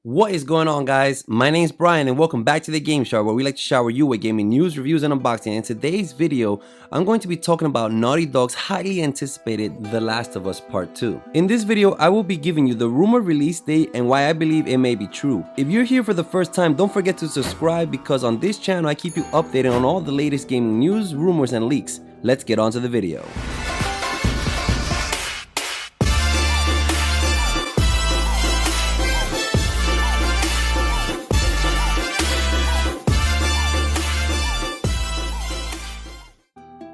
What is going on, guys? My name is Brian and welcome back to the Game Shower, where we like to shower you with gaming news, reviews, and unboxing. In today's video, I'm going to be talking about Naughty Dog's highly anticipated The Last of Us Part 2. In this video, I will be giving you the rumored release date and why I believe it may be true. If you're here for the first time, don't forget to subscribe because on this channel I keep you updated on all the latest gaming news, rumors, and leaks. Let's get on to the video.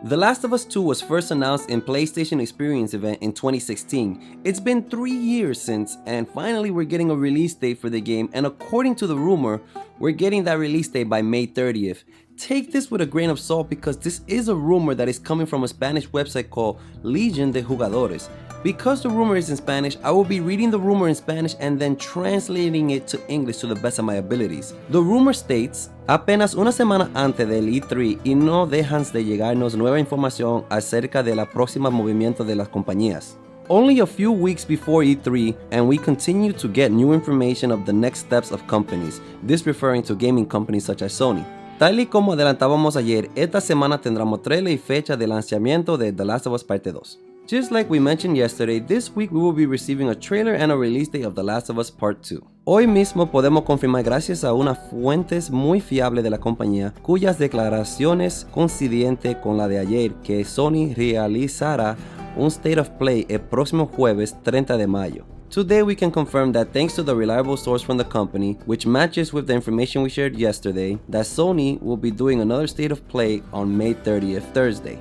The Last of Us 2 was first announced in PlayStation Experience event in 2016. It's been 3 years since, and finally we're getting a release date for the game, and according to the rumor, we're getting that release date by May 30th. Take this with a grain of salt because this is a rumor that is coming from a Spanish website called Legion de Jugadores. Because the rumor is in Spanish, I will be reading the rumor in Spanish and then translating it to English to the best of my abilities. The rumor states, apenas una semana antes del E3 y no dejan de llegarnos nueva información acerca de la próxima movimiento de las compañías. Only a few weeks before E3 and we continue to get new information of the next steps of companies, this referring to gaming companies such as Sony. Tal y como adelantábamos ayer, esta semana tendremos trailer y fecha de lanzamiento de The Last of Us Parte 2. Just like we mentioned yesterday, this week we will be receiving a trailer and a release date of The Last of Us Part 2. Hoy mismo podemos confirmar gracias a unas fuentes muy fiables de la compañía, cuyas declaraciones coincidentes con la de ayer, que Sony realizará un State of Play el próximo jueves 30 de mayo. Today we can confirm that thanks to the reliable source from the company, which matches with the information we shared yesterday, that Sony will be doing another State of Play on May 30th, Thursday.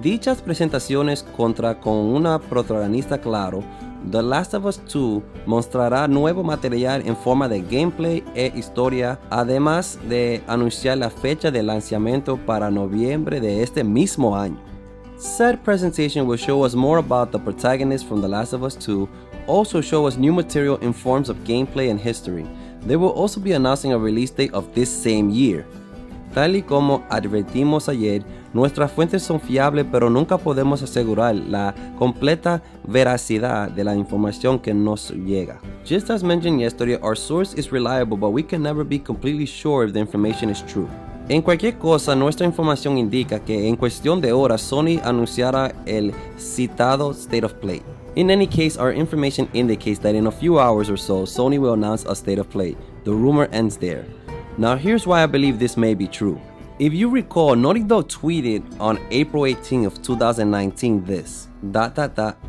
Dichas presentaciones contra con una protagonista claro, The Last of Us 2 mostrará nuevo material en forma de gameplay e historia, además de anunciar la fecha de lanzamiento para noviembre de este mismo año. Said presentation will show us more about the protagonist from The Last of Us 2, also show us new material in forms of gameplay and history. They will also be announcing a release date of this same year. Tal y como advertimos ayer, nuestras fuentes son fiables pero nunca podemos asegurar la completa veracidad de la información que nos llega. Just as mentioned yesterday, our source is reliable but we can never be completely sure if the information is true. En cualquier cosa, nuestra información indica que en cuestión de horas Sony anunciará el citado State of Play. In any case, our information indicates that in a few hours or so, Sony will announce a State of Play. The rumor ends there. Now here's why I believe this may be true. If you recall, Naughty Dog tweeted on April 18 of 2019 this,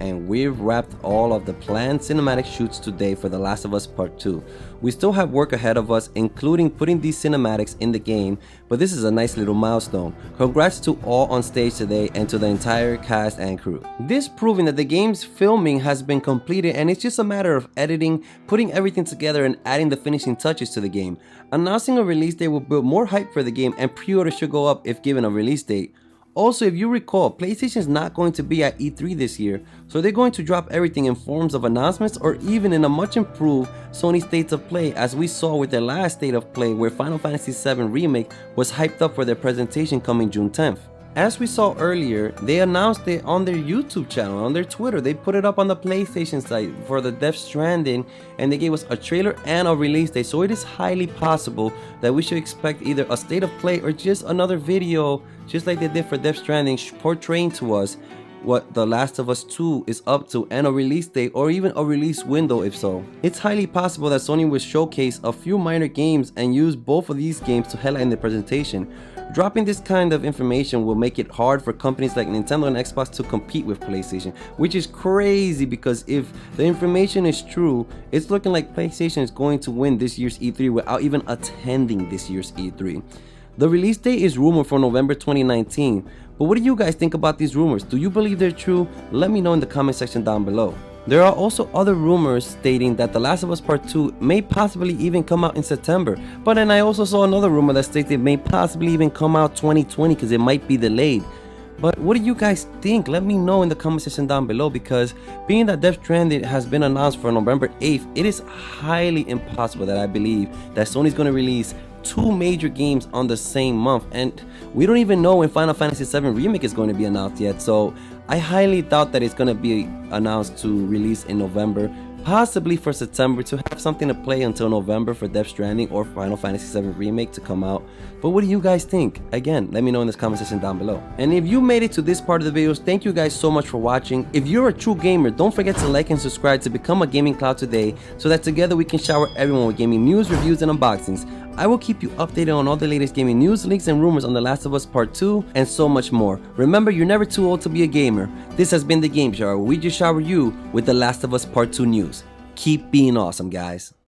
and we've wrapped all of the planned cinematic shoots today for The Last of Us Part 2. We still have work ahead of us, including putting these cinematics in the game, but this is a nice little milestone. Congrats to all on stage today and to the entire cast and crew. This proving that the game's filming has been completed and it's just a matter of editing, putting everything together and adding the finishing touches to the game. Announcing a release date will build more hype for the game and pre-order should go up if given a release date. Also, if you recall, PlayStation is not going to be at E3 this year, so they're going to drop everything in forms of announcements or even in a much improved Sony State of Play, as we saw with their last State of Play where Final Fantasy VII Remake was hyped up for their presentation coming June 10th. As we saw earlier, they announced it on their YouTube channel, on their Twitter. They put it up on the PlayStation site for the Death Stranding, and they gave us a trailer and a release date. So it is highly possible that we should expect either a State of Play or just another video, just like they did for Death Stranding, portraying to us what The Last of Us 2 is up to and a release date or even a release window if so. It's highly possible that Sony will showcase a few minor games and use both of these games to highlight in the presentation. Dropping this kind of information will make it hard for companies like Nintendo and Xbox to compete with PlayStation, which is crazy because if the information is true, it's looking like PlayStation is going to win this year's E3 without even attending this year's E3. The release date is rumored for November 2019, but what do you guys think about these rumors? Do you believe they're true? Let me know in the comment section down below. There are also other rumors stating that The Last of Us Part 2 may possibly even come out in September, but then I also saw another rumor that states it may possibly even come out 2020 because it might be delayed. But what do you guys think? Let me know in the comment section down below, because being that Death Stranding has been announced for November 8th, it is highly impossible that I believe that Sony's going to release two major games on the same month, and we don't even know when Final Fantasy VII Remake is going to be announced yet, so I highly doubt that it's going to be announced to release in November possibly for September to have something to play until November for Death Stranding or Final Fantasy VII Remake to come out. But what do you guys think? Again, let me know in this comment section down below. And if you made it to this part of the videos, thank you guys so much for watching. If you're a true gamer, don't forget to like and subscribe to become a gaming cloud today, so that together we can shower everyone with gaming news, reviews, and unboxings. I will keep you updated on all the latest gaming news, leaks, and rumors on The Last of Us Part 2, and so much more. Remember, you're never too old to be a gamer. This has been The Game Shower, where we just shower you with The Last of Us Part 2 news. Keep being awesome, guys.